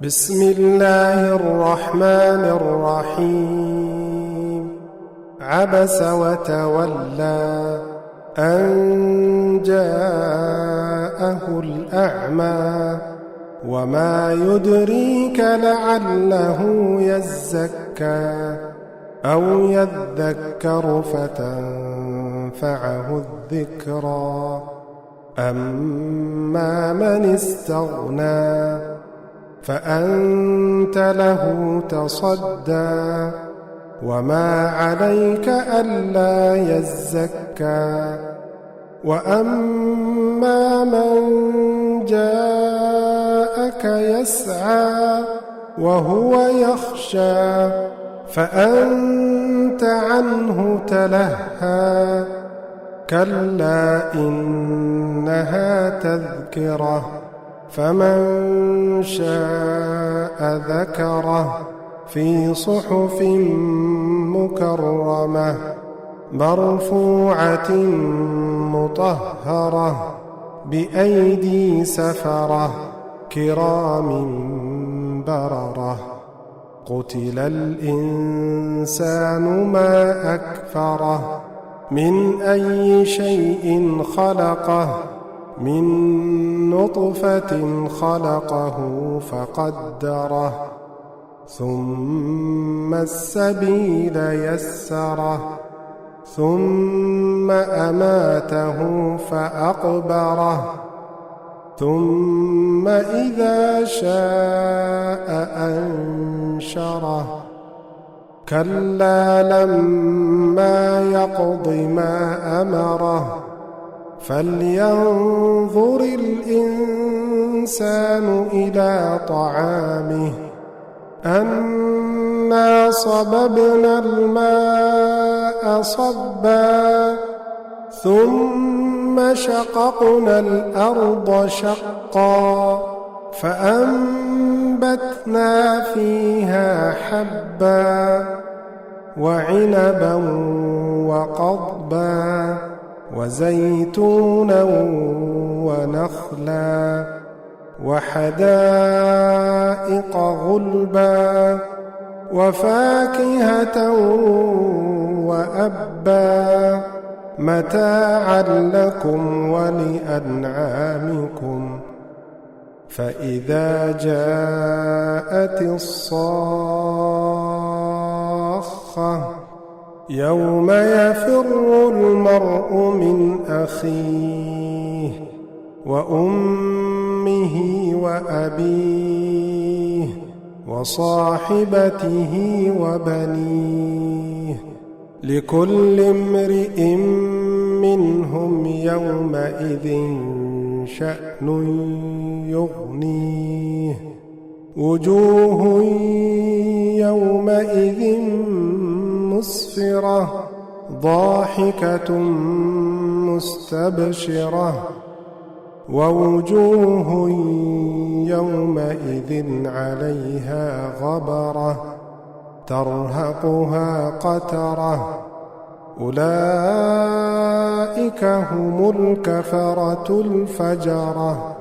بسم الله الرحمن الرحيم. عبس وتولى أن جاءه الأعمى وما يدريك لعله يزكى أو يذكر فتنفعه الذكرى. أما من استغنى فأنت له تصدى وما عليك ألا يزكى. وأما من جاءك يسعى وهو يخشى فأنت عنه تلهى. كلا إنها تذكرة فمن شاء ذكره في صحف مكرمة مرفوعة مطهرة بأيدي سفرة كرام بررة. قتل الإنسان ما أكفره من أي شيء خلقه من نطفة خلقه فقدره ثم السبيل يسره ثم أماته فأقبره ثم إذا شاء أنشره. كلا لما يقض ما أمره فلينظر الإنسان إلى طعامه أنا صببنا الماء صبا ثم شققنا الأرض شقا فأنبتنا فيها حبا وعنبا وقضبا وزيتونا ونخلا وحدائق غلبا وفاكهة وأبا متاعا لكم ولأنعامكم. فإذا جاءت الصاخة يوم يفر المرء من أخيه وأمه وأبيه وصاحبته وبنيه لكل امرئ منهم يومئذ شأن يغنيه. وجوه يومئذ مسفرة ضاحكة مستبشرة ووجوه يومئذ عليها غبرة ترهقها قترة. أولئك هم الكفرة الفجرة.